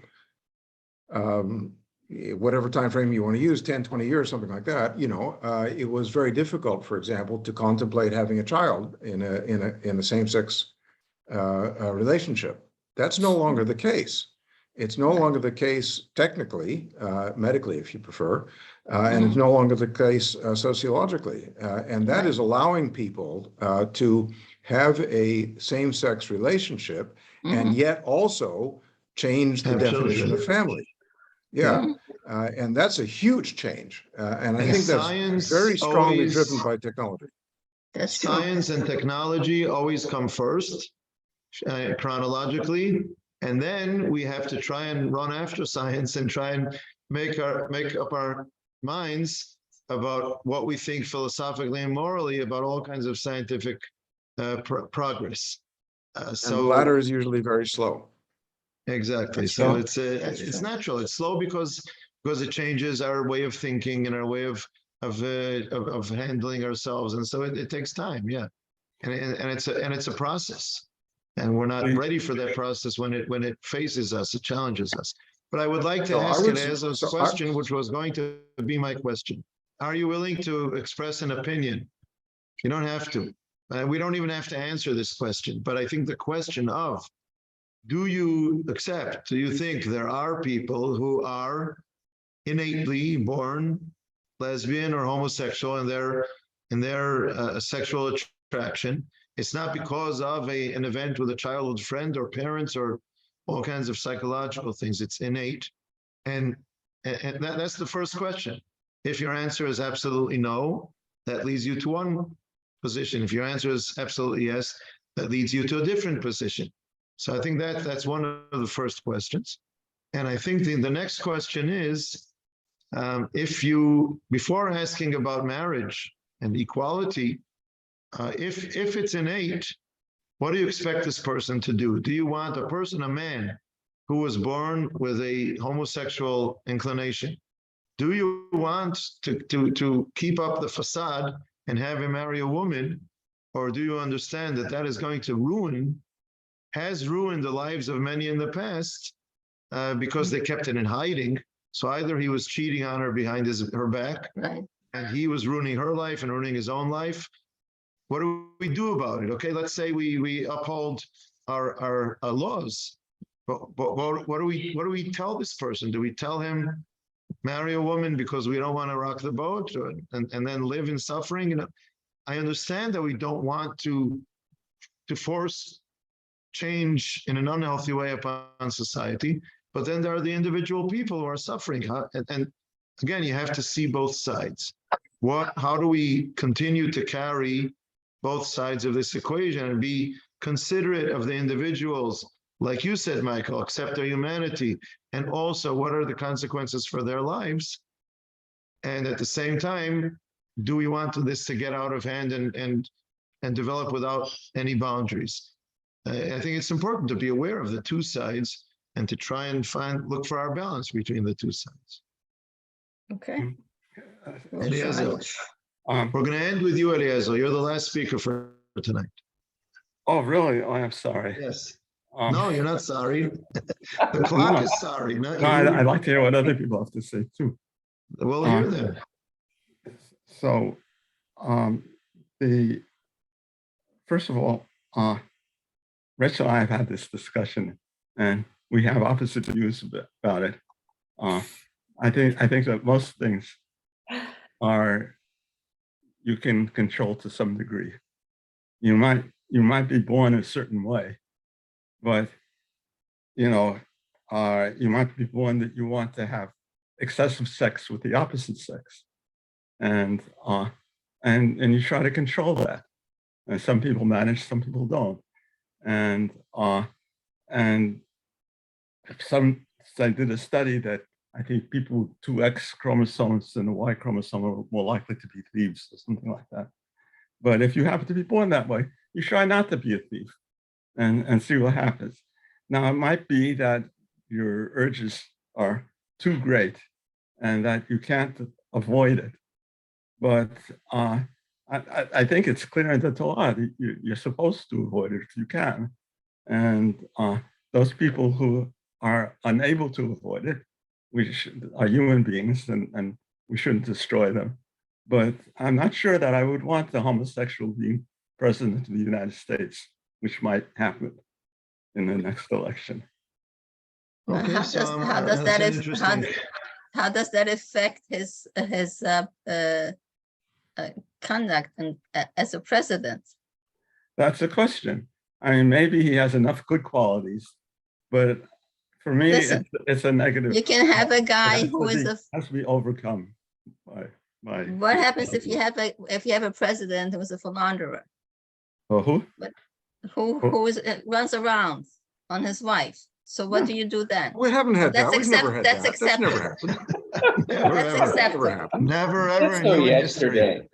whatever time frame you want to use, 10, 20 years, something like that, you know, it was very difficult, for example, to contemplate having a child in a same-sex relationship. That's no longer the case. It's no longer the case technically, medically, if you prefer, and it's no longer the case sociologically. And that is allowing people to have a same-sex relationship and yet also change the definition of family. Yeah. And that's a huge change. And I And think that's science very strongly always- driven by technology. That's true. Science and technology always come first, chronologically, and then we have to try and run after science and try and make up our minds about what we think philosophically and morally about all kinds of scientific progress. And So the latter is usually very slow. exactly. That's So true. it's That's it's true. natural. It's slow because it changes our way of thinking and our way of handling ourselves, and so it takes time. Yeah, and it's a process, and we're not ready for that process when it faces us, it challenges us. But I would like to So I ask would- Eleazar's so I- question, which was going to be my question. Are you willing to express an opinion? You don't have to. We don't even have to answer this question, but I think the question of, do you accept, do you think there are people who are innately born lesbian or homosexual in their sexual attraction? It's not because of an event with a childhood friend or parents or all kinds of psychological things. It's innate. And that's the first question. If your answer is absolutely no, that leads you to one position. If your answer is absolutely yes, that leads you to a different position. So I think that's one of the first questions. And I think the next question is, if you, before asking about marriage and equality, if it's innate, what do you expect this person to do? Do you want a man who was born with a homosexual inclination? Do you want to keep up the facade and have him marry a woman? Or do you understand that is going to has ruined the lives of many in the past because they kept it in hiding? So either he was cheating on her behind her back, Right. and he was ruining her life and ruining his own life. What do we do about it? Okay, let's say we uphold our laws, but what do we tell this person? Do we tell him marry a woman because we don't want to rock the boat and then live in suffering? You know, I understand that we don't want to force change in an unhealthy way upon society, but then there are the individual people who are suffering. And again, you have to see both sides. How do we continue to carry both sides of this equation and be considerate of the individuals, like you said, Michael, accept their humanity, and also what are the consequences for their lives? And at the same time, do we want this to get out of hand and develop without any boundaries? I think it's important to be aware of the two sides and to try and look for our balance between the two sides. Okay. We'll Eliezer, try. we're going to end with you, Eliezer. You're the last speaker for tonight. Oh, really? Oh, I'm sorry. Yes. No, you're not sorry. The clock No. is sorry, not No, you. I'd like to hear what other people have to say too. We'll hear them. So, first of all, Rachel and I have had this discussion, and we have opposite views about it. I think that most things you can control to some degree. You might be born a certain way, but you might be born that you want to have excessive sex with the opposite sex, and you try to control that. And some people manage, some people don't. And I did a study that I think people with two X chromosomes and a Y chromosome are more likely to be thieves or something like that. But if you happen to be born that way, you try not to be a thief and see what happens. Now, it might be that your urges are too great and that you can't avoid it. But I think it's clear in the Torah that you're supposed to avoid it if you can. And those people who are unable to avoid it, are human beings, and we shouldn't destroy them. But I'm not sure that I would want the homosexual being president of the United States, which might happen in the next election. Okay, How does that affect his conduct and as a president? That's a question. I mean, maybe he has enough good qualities, but For me, Listen, it's a negative. You can have a guy It who is a, has to be overcome by. what happens if you have a president who is a philanderer, Oh, who? runs around on his wife? So what do you do then? We haven't had that. That's We've never had that's that. That's never accepted. happened. Never, That's ever, accepted. Never happened. never, ever in So human history. yesterday.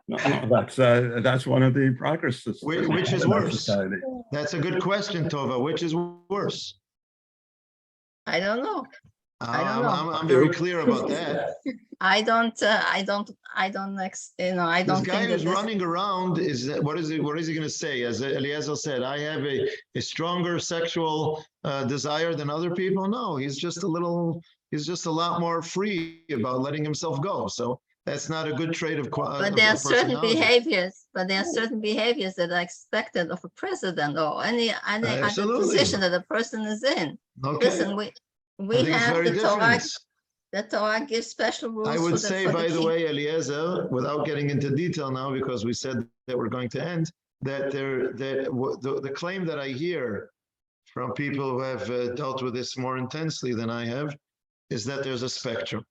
No, that's one of the progresses. Which is in our worse? society. That's a good question, Tova. Which is worse? I don't know. I don't know. I'm very clear about that. I don't This think guy that who's this, running around what is he going to say? As Eliezer said, I have a stronger sexual desire than other people. No, he's just a lot more free about letting himself go. So that's not a good trait of but there are certain personality. behaviors that are expected of a president or any other Absolutely. position that a person is in. Okay. Listen, we I think it's have very the Torah. different. The Torah gives special rules. I for would the, say, for by the king. way, Eliezer, without getting into detail now, because we said that we're going to end, that the claim that I hear from people who have dealt with this more intensely than I have is that there's a spectrum,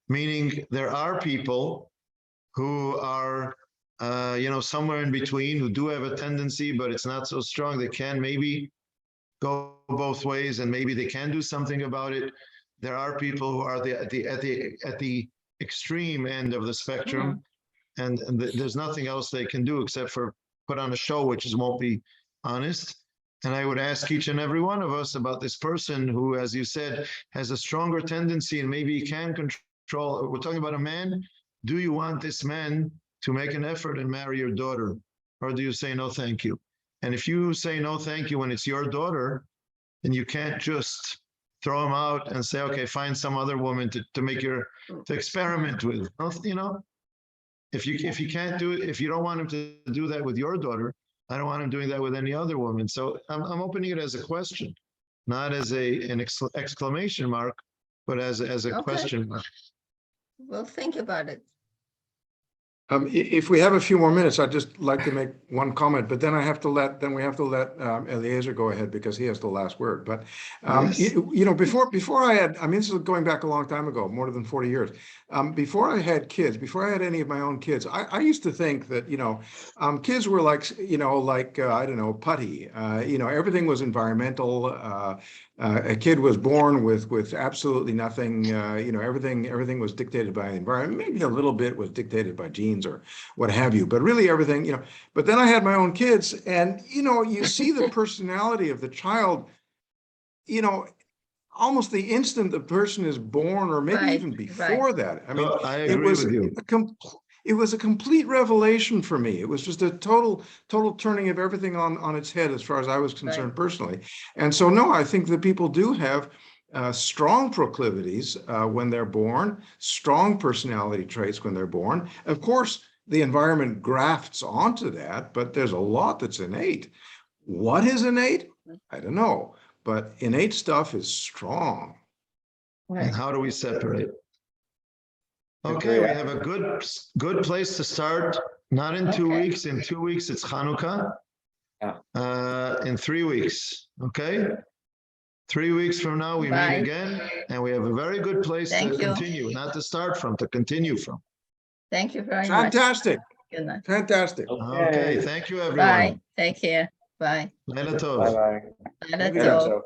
meaning there are people who are, somewhere in between, who do have a tendency, but it's not so strong. They can maybe go both ways, and maybe they can do something about it. There are people who are at the extreme end of the spectrum, and there's nothing else they can do except for put on a show, which won't be honest. And I would ask each and every one of us about this person who, as you said, has a stronger tendency and maybe he can control. We're talking about a man. Do you want this man to make an effort and marry your daughter? Or do you say, no, thank you? And if you say, no, thank you, when it's your daughter, then you can't just throw him out and say, okay, find some other woman to experiment with. If you can't do it, if you don't want him to do that with your daughter, I don't want him doing that with any other woman. So I'm opening it as a question, not as an exclamation mark, but as a question mark. We'll think about it. If we have a few more minutes, I'd just like to make one comment, but then we have to let Eliezer go ahead because he has the last word. But Yes. before I had, this is going back a long time ago, more than 40 years. Before I had kids, before I had any of my own kids, I used to think that kids were like I don't know, putty. Everything was environmental. A kid was born with absolutely nothing. Everything was dictated by the environment. Maybe a little bit was dictated by genes or what have you, but really everything. But then I had my own kids, and you see the personality of the child. Almost the instant the person is born, or maybe even before that. I agree with you. It was a complete revelation for me. It was just a total turning of everything on its head as far as I was concerned personally. And so, no, I think that people do have strong proclivities when they're born, strong personality traits when they're born. Of course, the environment grafts onto that, but there's a lot that's innate. What is innate? I don't know, but innate stuff is strong. And how do we separate? Okay, we have a good place to start. Not in 2 weeks. In 2 weeks, it's Hanukkah. In 3 weeks, okay? 3 weeks from now, we meet again, and we have a very good place to continue, not to start from, to continue from. Thank you very much. Fantastic. Good night. Fantastic. Okay, thank you, everyone. Bye. Take care. Bye. Laila Tov. Bye-bye. Laila Tov.